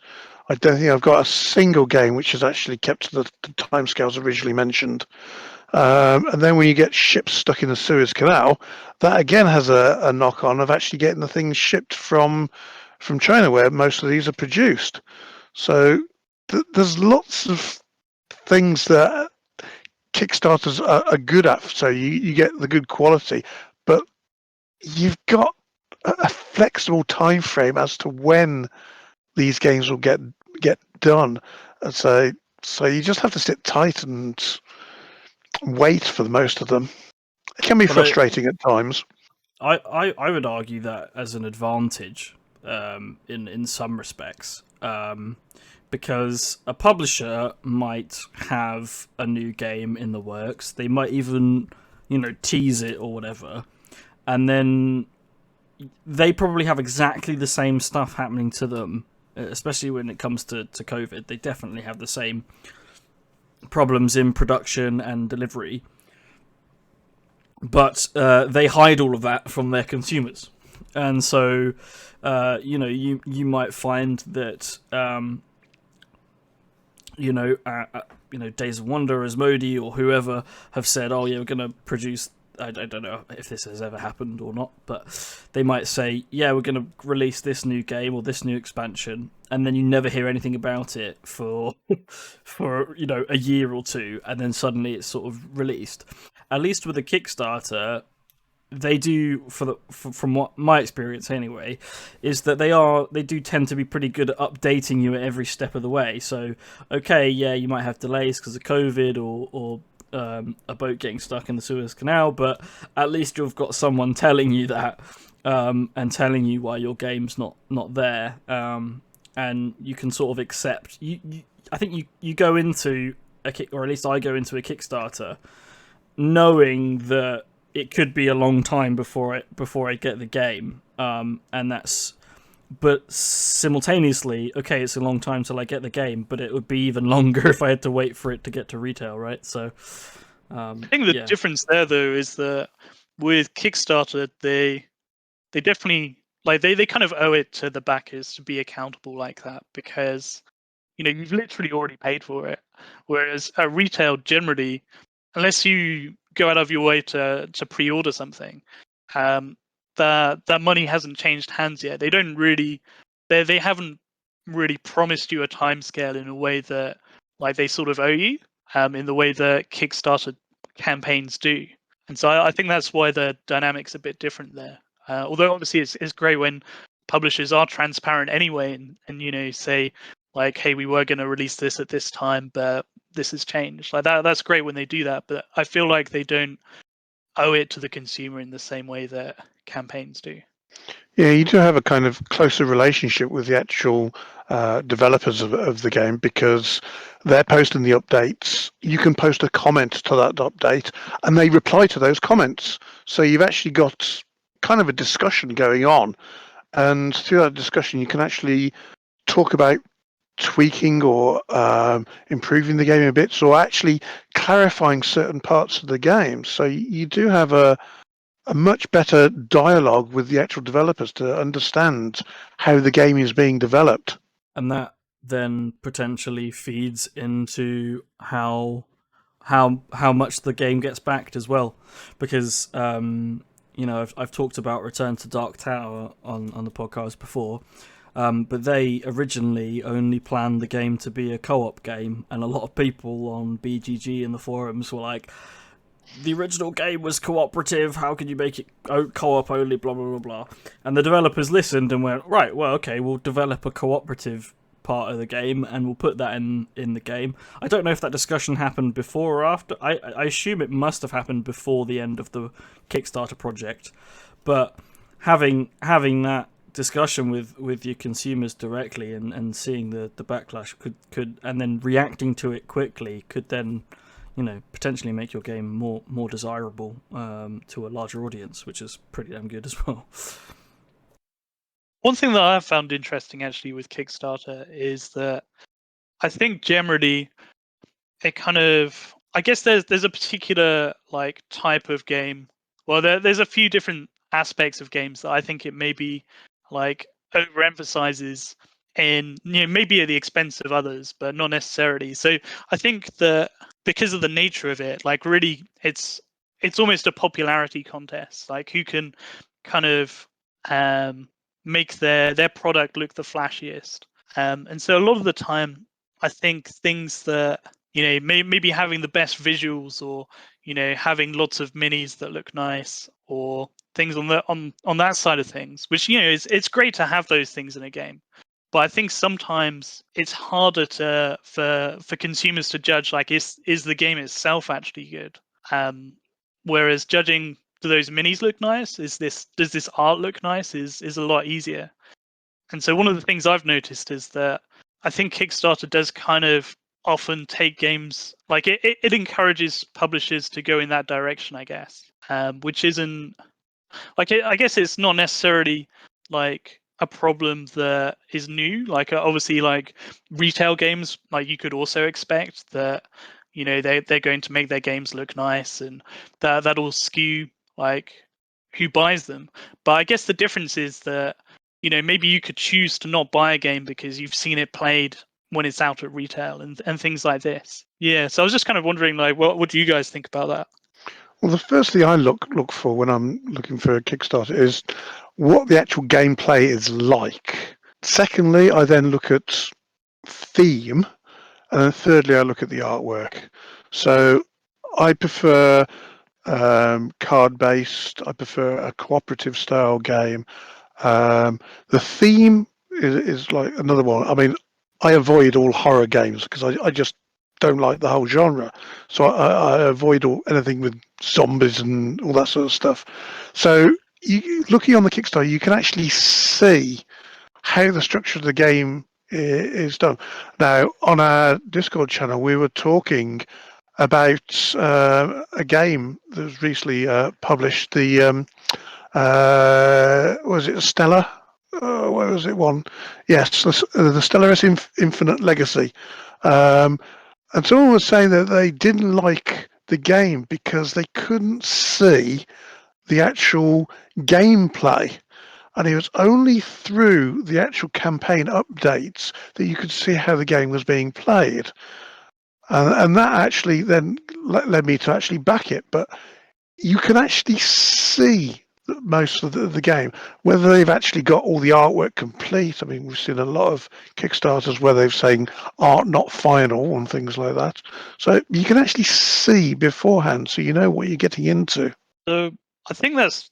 Speaker 2: I don't think I've got a single game which has actually kept to the timescales originally mentioned. And then when you get ships stuck in the Suez Canal, that again has a knock on of actually getting the things shipped from China, where most of these are produced. So there's lots of things that Kickstarters are good at. So you get the good quality, but you've got a flexible time frame as to when these games will get done. And so you just have to sit tight and wait for the most of them. It can be frustrating at times.
Speaker 1: I would argue that as an advantage in some respects, because a publisher might have a new game in the works. They might even, tease it or whatever, and then they probably have exactly the same stuff happening to them, especially when it comes to COVID. They definitely have the same problems in production and delivery. But they hide all of that from their consumers. And so, you might find that, Days of Wonder, as Moody or whoever have said, oh, yeah, we're going to produce... I don't know if this has ever happened or not, but they might say, yeah, we're going to release this new game or this new expansion, and then you never hear anything about it for a year or two, and then suddenly it's sort of released. At least with a Kickstarter, they do, from what my experience anyway, is that they do tend to be pretty good at updating you at every step of the way. So, okay, yeah, you might have delays because of COVID or a boat getting stuck in the Suez Canal, but at least you've got someone telling you that and telling you why your game's not there, and you can sort of accept. I think you go into or at least I go into a Kickstarter knowing that it could be a long time before I get the game, and that's. But simultaneously, okay, it's a long time till I get the game, but it would be even longer if I had to wait for it to get to retail, right? So,
Speaker 3: I think the difference there, though, is that with Kickstarter, they definitely they kind of owe it to the backers to be accountable like that, because you've literally already paid for it. Whereas at retail, generally, unless you go out of your way to pre-order something, that money hasn't changed hands yet. They don't really, they haven't really promised you a timescale in a way that they sort of owe you, in the way that Kickstarter campaigns do. And so I think that's why the dynamic's a bit different there. Although obviously it's great when publishers are transparent anyway, and say hey, we were going to release this at this time, but this has changed. That's great when they do that, but I feel like they don't owe it to the consumer in the same way that campaigns do.
Speaker 2: Yeah, you do have a kind of closer relationship with the actual developers of the game, because they're posting the updates. You can post a comment to that update, and they reply to those comments. So you've actually got kind of a discussion going on, and through that discussion, you can actually talk about tweaking or improving the game a bit, or actually clarifying certain parts of the game. So you do have a much better dialogue with the actual developers to understand how the game is being developed.
Speaker 1: And that then potentially feeds into how much the game gets backed as well, because I've talked about Return to Dark Tower on the podcast before. But they originally only planned the game to be a co-op game, and a lot of people on BGG and the forums were like, the original game was cooperative, how could you make it co-op only, blah, blah, blah, blah. And the developers listened and went, right, well, okay, we'll develop a cooperative part of the game, and we'll put that in the game. I don't know if that discussion happened before or after. I assume it must have happened before the end of the Kickstarter project. But having that discussion with your consumers directly and seeing the backlash could and then reacting to it quickly could then, potentially make your game more desirable to a larger audience, which is pretty damn good as well.
Speaker 3: One thing that I've found interesting actually with Kickstarter is that I think generally it kind of, I guess there's a particular like type of game. Well, there's a few different aspects of games that I think it maybe like overemphasizes in, maybe at the expense of others, but not necessarily. So I think that because of the nature of it, like really it's almost a popularity contest, like who can kind of make their product look the flashiest. And so a lot of the time I think things that, maybe having the best visuals, or having lots of minis that look nice, or things on that side of things, which it's great to have those things in a game, but I think sometimes it's harder for consumers to judge, like, is the game itself actually good. Whereas judging, do those minis look nice, does this art look nice, is a lot easier. And so one of the things I've noticed is that I think Kickstarter does kind of often take games, like it encourages publishers to go in that direction, I guess, which isn't like I guess it's not necessarily like a problem that is new. Like obviously, like retail games, like you could also expect that they're going to make their games look nice, and that'll skew like who buys them. But I guess the difference is that maybe you could choose to not buy a game because you've seen it played when it's out at retail, and things like this. Yeah, so I was just kind of wondering, like, what do you guys think about that?
Speaker 2: Well, the first thing I look for when I'm looking for a Kickstarter is what the actual gameplay is like. Secondly, I then look at theme, and then thirdly, I look at the artwork. So I prefer card-based. I prefer a cooperative style game. The theme is like another one. I mean, I avoid all horror games because I just don't like the whole genre. So I avoid anything with zombies and all that sort of stuff. So looking on the Kickstarter, you can actually see how the structure of the game is done. Now, on our Discord channel, we were talking about a game that was recently published. The was it Stella? Where was it one? Yes, the Stellaris Infinite Legacy. And someone was saying that they didn't like the game because they couldn't see the actual gameplay. And it was only through the actual campaign updates that you could see how the game was being played. And that actually then led me to actually back it. But you can actually see most of the game, whether they've actually got all the artwork complete. I mean, we've seen a lot of Kickstarters where they've saying art not final and things like that. So you can actually see beforehand, so you know what you're getting into.
Speaker 3: So I think that's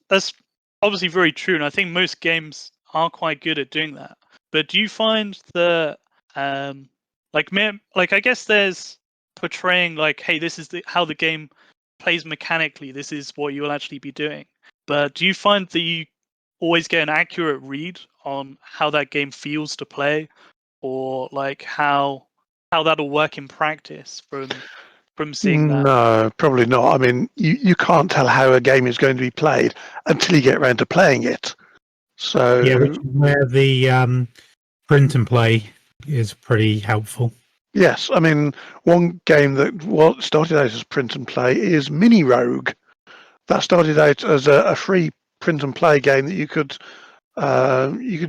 Speaker 3: obviously very true, and I think most games are quite good at doing that. But do you find that, like I guess there's portraying like, hey, this is how the game plays mechanically. This is what you will actually be doing. But do you find that you always get an accurate read on how that game feels to play, or like how that'll work in practice from seeing that?
Speaker 2: No, probably not. I mean, you can't tell how a game is going to be played until you get around to playing it. So
Speaker 4: Yeah, which is where the print and play is pretty helpful.
Speaker 2: yes, I mean, one game that started out as print and play is Mini Rogue. That started out as a free print and play game that you could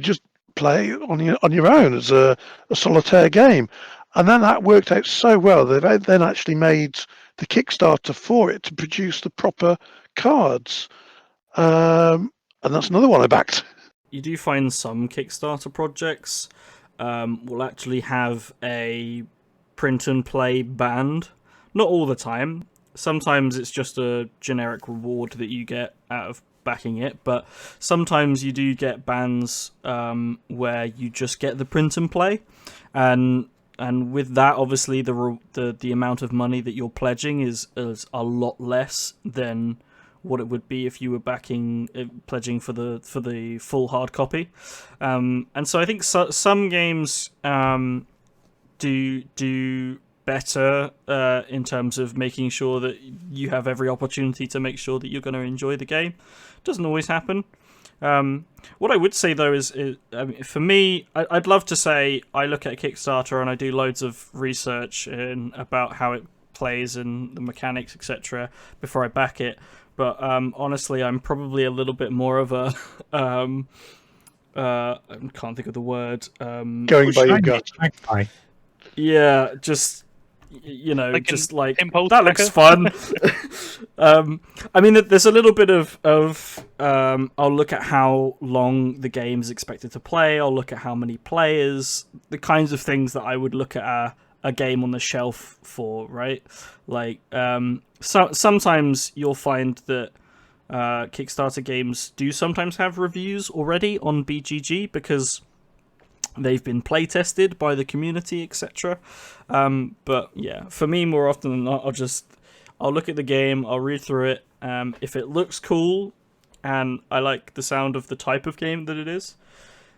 Speaker 2: just play on your own as a solitaire game, and then that worked out so well they've then actually made the Kickstarter for it to produce the proper cards, and that's another one I backed.
Speaker 1: You do find some Kickstarter projects will actually have a print and play band. Not all the time. Sometimes it's just a generic reward that you get out of backing it, but sometimes you do get bands where you just get the print and play, and with that, obviously the amount of money that you're pledging is a lot less than what it would be if you were pledging for the full hard copy. And so I think some games do better in terms of making sure that you have every opportunity to make sure that you're going to enjoy the game. Doesn't always happen. What I would say though is I mean, for me, I'd love to say I look at a Kickstarter and I do loads of research about how it plays and the mechanics, etc., before I back it. But honestly, I'm probably a little bit more of a I can't think of the word.
Speaker 2: Going by your gut.
Speaker 1: Yeah, just
Speaker 3: Like
Speaker 1: just
Speaker 3: an
Speaker 1: like
Speaker 3: impulse
Speaker 1: that looks
Speaker 3: clicker?
Speaker 1: fun. I mean, there's a little bit of I'll look at how long the game is expected to play. I'll look at how many players, the kinds of things that I would look at a game on the shelf for, right? Like, sometimes you'll find that Kickstarter games do sometimes have reviews already on BGG because they've been play tested by the community, etc. But yeah, for me, more often than not, I'll look at the game, I'll read through it. If it looks cool and I like the sound of the type of game that it is,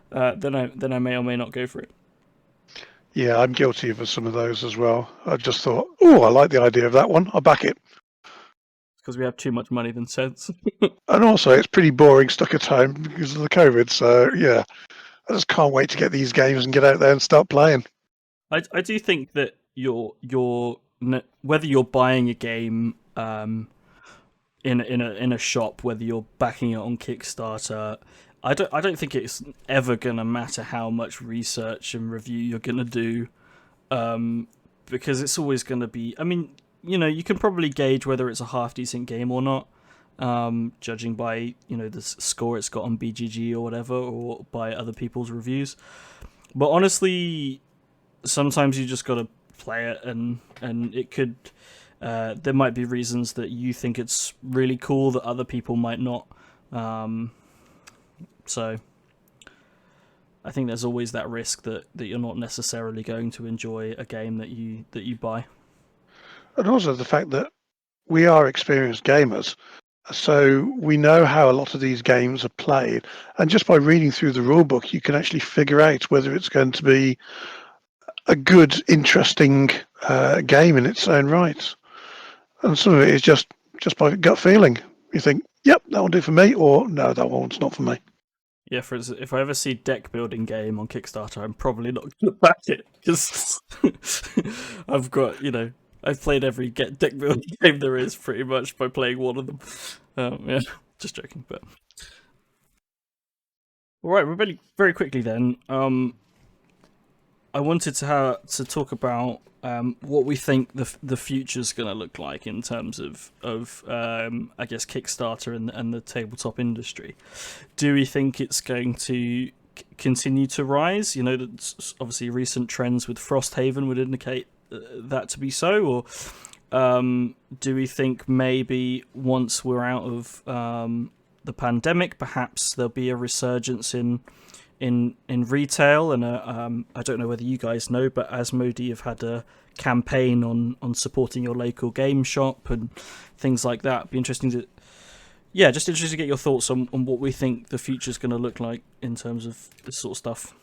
Speaker 1: then I may or may not go for it.
Speaker 2: Yeah, I'm guilty of some of those as well. I just thought, oh, I like the idea of that one. I'll back it.
Speaker 1: Because we have too much money than sense.
Speaker 2: And also, it's pretty boring stuck at home because of the COVID. So, yeah, I just can't wait to get these games and get out there and start playing.
Speaker 1: I do think that whether you're buying a game in a shop, whether you're backing it on Kickstarter, I don't think it's ever gonna matter how much research and review you're gonna do, because it's always gonna be. I mean, you can probably gauge whether it's a half decent game or not, judging by the score it's got on BGG or whatever, or by other people's reviews. But honestly, sometimes you just gotta play it, and it could. There might be reasons that you think it's really cool that other people might not. So I think there's always that risk that you're not necessarily going to enjoy a game that you buy.
Speaker 2: And also the fact that we are experienced gamers, so we know how a lot of these games are played. And just by reading through the rule book, you can actually figure out whether it's going to be a good, interesting game in its own right. And some of it is just by gut feeling. You think, yep, that will do for me, or no, that one's not for me.
Speaker 1: Yeah, for instance, if I ever see deck building game on Kickstarter, I'm probably not going to back it because I've got, I've played every deck building game there is pretty much by playing one of them. Yeah, just joking, but all right, we're very quickly then. I wanted to talk about what we think the future's going to look like in terms of I guess Kickstarter and the tabletop industry. Do we think it's going to continue to rise? That obviously recent trends with Frosthaven would indicate that to be so, or do we think maybe once we're out of the pandemic, perhaps there'll be a resurgence in retail? And I don't know whether you guys know, but Asmodee have had a campaign on supporting your local game shop and things like that. Be interesting to get your thoughts on what we think the future's going to look like in terms of this sort of stuff.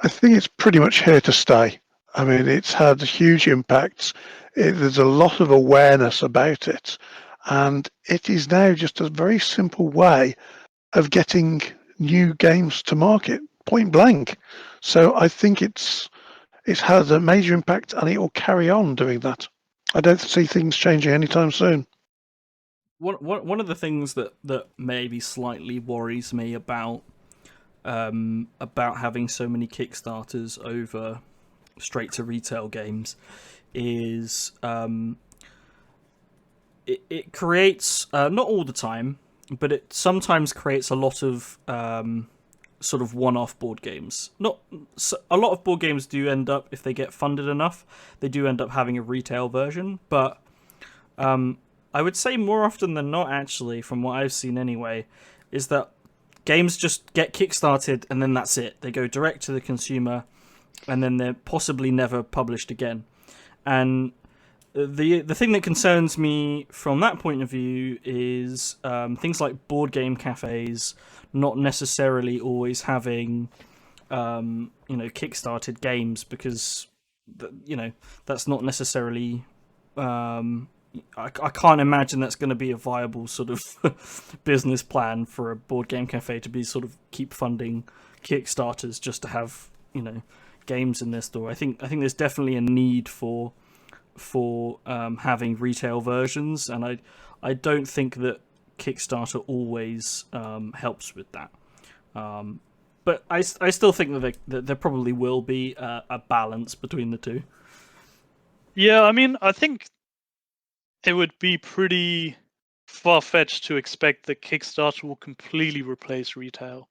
Speaker 2: I think it's pretty much here to stay. I mean, it's had huge impacts. There's a lot of awareness about it, and it is now just a very simple way of getting new games to market, point blank. So I think it's had a major impact, and it will carry on doing that. I don't see things changing anytime soon.
Speaker 1: One of the things that maybe slightly worries me about having so many Kickstarters over straight to retail games is it creates, not all the time, but it sometimes creates a lot of sort of one-off board games. A lot of board games do end up, if they get funded enough, they do end up having a retail version. But I would say more often than not, actually, from what I've seen anyway, is that games just get kickstarted and then that's it. They go direct to the consumer, and then they're possibly never published again. And the thing that concerns me from that point of view is things like board game cafes not necessarily always having kickstarted games, because that's not necessarily I can't imagine that's going to be a viable sort of business plan for a board game cafe to be sort of keep funding Kickstarters just to have games in their store. I think there's definitely a need for having retail versions, and I don't think that Kickstarter always helps with that. But I still think that there probably will be a balance between the two.
Speaker 3: Yeah, I mean, I think it would be pretty far-fetched to expect that Kickstarter will completely replace retail.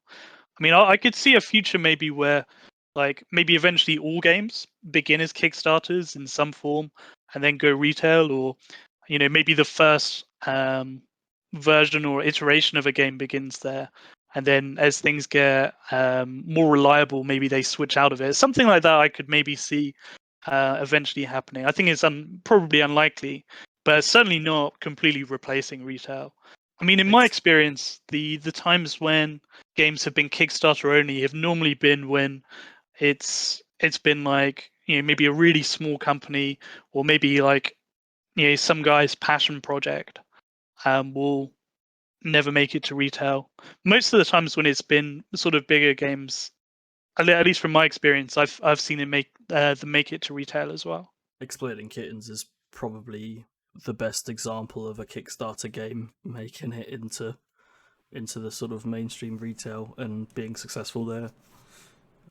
Speaker 3: I mean, I could see a future maybe where, like, maybe eventually all games begin as Kickstarters in some form and then go retail, or, maybe the first version or iteration of a game begins there. And then as things get more reliable, maybe they switch out of it. Something like that I could maybe see eventually happening. I think it's probably unlikely, but certainly not completely replacing retail. I mean, in my experience, the times when games have been Kickstarter only have normally been when it's been like maybe a really small company, or maybe like some guy's passion project will never make it to retail. Most of the times when it's been sort of bigger games, at least from my experience, I've seen it make it to retail as well.
Speaker 1: Exploding Kittens is probably the best example of a Kickstarter game making it into the sort of mainstream retail and being successful there.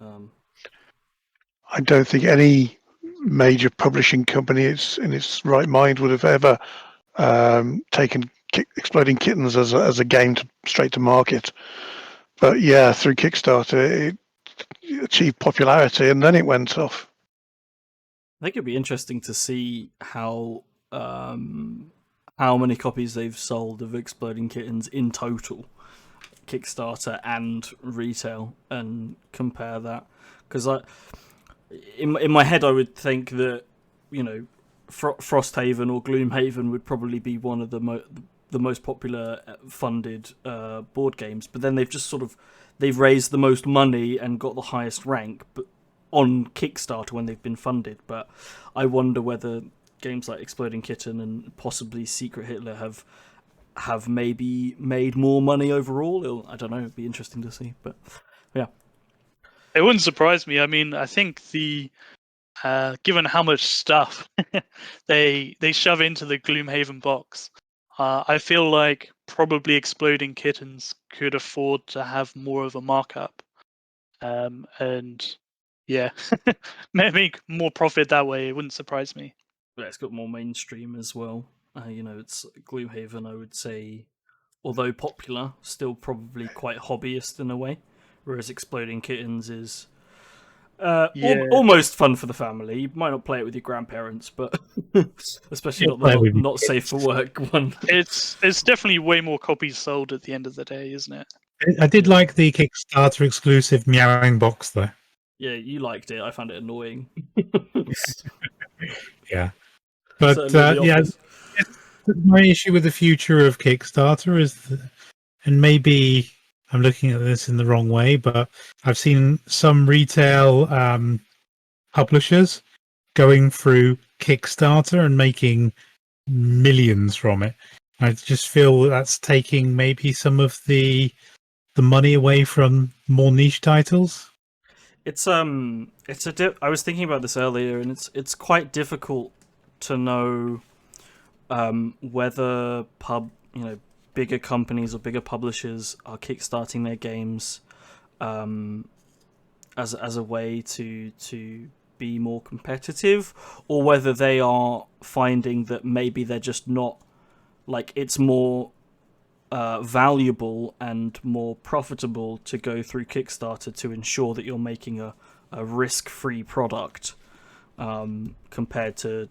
Speaker 2: I don't think any major publishing company in its right mind would have ever taken Exploding Kittens as a game straight to market. But yeah, through Kickstarter, it achieved popularity, and then it went off.
Speaker 1: I think it'd be interesting to see how many copies they've sold of Exploding Kittens in total, Kickstarter and retail, and compare that. Because in my head, I would think that Frosthaven or Gloomhaven would probably be one of the most popular funded board games, but then they've raised the most money and got the highest rank, but on Kickstarter when they've been funded. But I wonder whether games like Exploding Kitten and possibly Secret Hitler have maybe made more money overall. I don't know. It'd be interesting to see. But yeah,
Speaker 3: it wouldn't surprise me. I mean, I think given how much stuff they shove into the Gloomhaven box, I feel like probably Exploding Kittens could afford to have more of a markup, and yeah, make more profit that way. It wouldn't surprise me.
Speaker 1: yeah, it's got more mainstream as well. It's Gloomhaven, I would say, although popular, still probably quite hobbyist in a way, whereas Exploding Kittens is almost fun for the family. You might not play it with your grandparents, but especially not safe for work one.
Speaker 3: It's definitely way more copies sold at the end of the day, isn't it?
Speaker 4: I did like the Kickstarter exclusive meowing box, though.
Speaker 1: Yeah, you liked it. I found it annoying.
Speaker 4: Yeah, but yeah, my issue with the future of Kickstarter is, and maybe I'm looking at this in the wrong way, but I've seen some retail publishers going through Kickstarter and making millions from it. I just feel that's taking maybe some of the money away from more niche titles.
Speaker 1: I was thinking about this earlier, and it's quite difficult to know whether bigger companies or bigger publishers are kickstarting their games as a way to be more competitive, or whether they are finding that maybe they're just not, like, it's more valuable and more profitable to go through Kickstarter to ensure that you're making a risk-free product compared to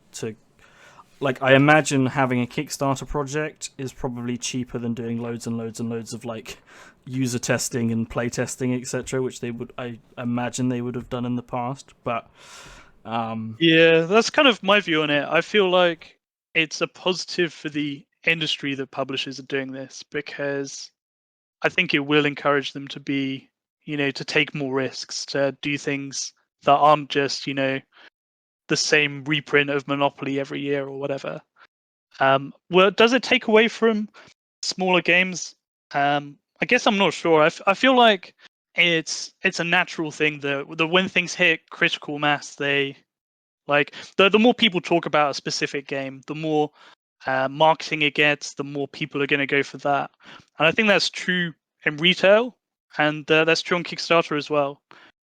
Speaker 1: like, I imagine having a Kickstarter project is probably cheaper than doing loads and loads and loads of like user testing and play testing, etc., which I imagine they would have done in the past. But
Speaker 3: Yeah, that's kind of my view on it. I feel like it's a positive for the industry that publishers are doing this, because I think it will encourage them to be, to take more risks, to do things that aren't just, the same reprint of Monopoly every year or whatever. Well, does it take away from smaller games? I guess I'm not sure. I feel like it's a natural thing that when things hit critical mass, they like the more people talk about a specific game, the more marketing it gets, the more people are going to go for that. And I think that's true in retail, and that's true on Kickstarter as well.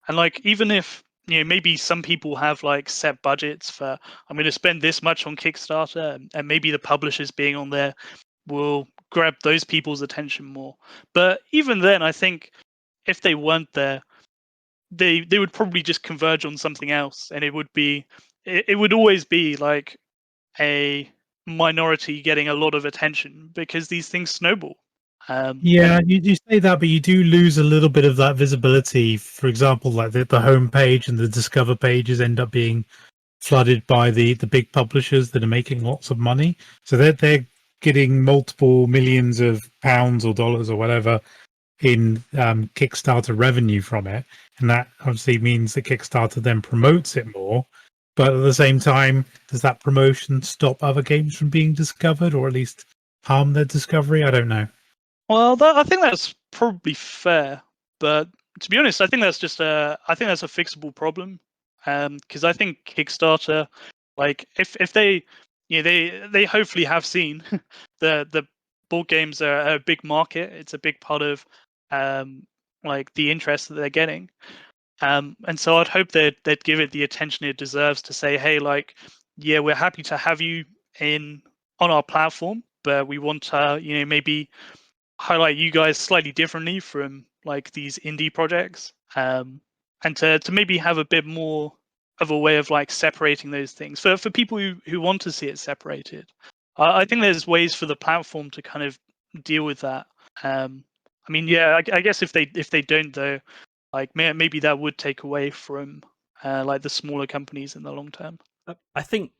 Speaker 3: And like, even if maybe some people have like set budgets for, I'm going to spend this much on Kickstarter, and maybe the publishers being on there will grab those people's attention more. But even then, I think if they weren't there, they would probably just converge on something else, and it would always be like a minority getting a lot of attention, because these things snowball.
Speaker 4: Yeah,
Speaker 3: And
Speaker 4: you say that, but you do lose a little bit of that visibility. For example, like the home page and the Discover pages end up being flooded by the big publishers that are making lots of money. So they're getting multiple millions of pounds or dollars or whatever in Kickstarter revenue from it, and that obviously means that Kickstarter then promotes it more. But at the same time, does that promotion stop other games from being discovered, or at least harm their discovery? I don't know.
Speaker 3: well, I think that's probably fair, but to be honest, I think that's a fixable problem. Because I think Kickstarter, like, if they, they hopefully have seen the board games are a big market. It's a big part of like the interest that they're getting. And so I'd hope they'd give it the attention it deserves, to say, hey, like, yeah, we're happy to have you on our platform, but we want to, maybe highlight you guys slightly differently from like these indie projects, and to maybe have a bit more of a way of like separating those things for people who want to see it separated. I think there's ways for the platform to kind of deal with that. I mean, yeah, I guess if they don't, though, like maybe that would take away from like the smaller companies in the long term.
Speaker 1: I think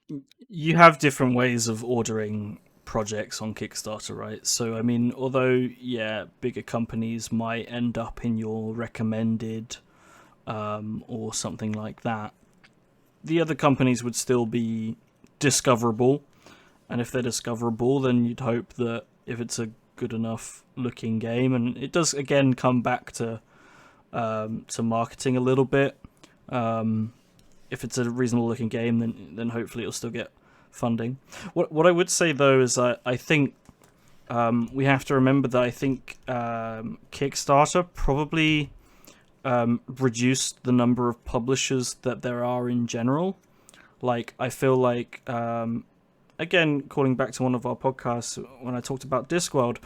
Speaker 1: you have different ways of ordering projects on Kickstarter, right? So, I mean, although, yeah, bigger companies might end up in your recommended or something like that, the other companies would still be discoverable. And if they're discoverable, then you'd hope that if it's a good enough looking game, and it does again come back to marketing a little bit. If it's a reasonable looking game, then hopefully it'll still get funding. What I would say though is I think we have to remember that I think Kickstarter probably reduced the number of publishers that there are in general. Like, I feel like again, calling back to one of our podcasts when I talked about Discworld,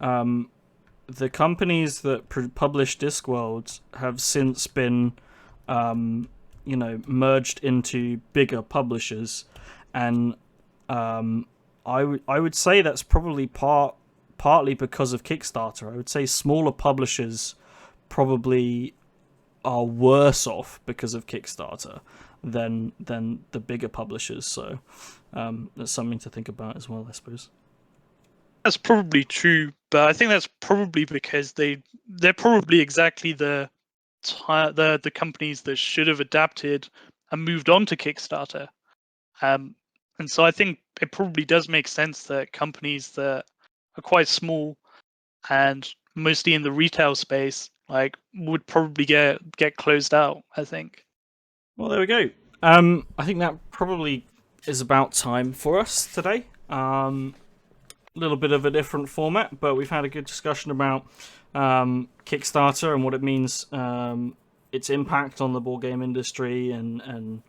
Speaker 1: the companies that publish Discworld have since been merged into bigger publishers, and I would say that's probably partly because of Kickstarter. I would say smaller publishers probably are worse off because of Kickstarter than the bigger publishers. So that's something to think about as well, I suppose.
Speaker 3: That's probably true, but I think that's probably because they're probably exactly the companies that should have adapted and moved on to Kickstarter. And so I think it probably does make sense that companies that are quite small and mostly in the retail space, like, would probably get closed out, I think.
Speaker 1: Well, there we go. I think that probably is about time for us today. A little bit of a different format, but we've had a good discussion about Kickstarter and what it means, its impact on the board game industry, and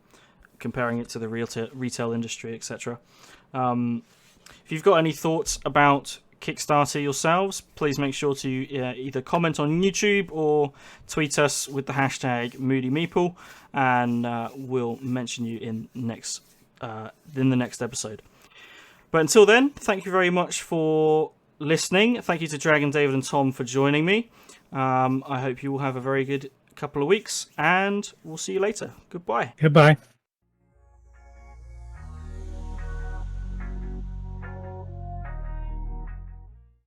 Speaker 1: comparing it to the retail industry, etc. If you've got any thoughts about Kickstarter yourselves, please make sure to either comment on YouTube or tweet us with the hashtag Moody Meeple, and we'll mention you in the next episode. But until then, thank you very much for listening. Thank you to Dragon, David, and Tom for joining me. I hope you will have a very good couple of weeks, and we'll see you later. Goodbye.
Speaker 4: Goodbye.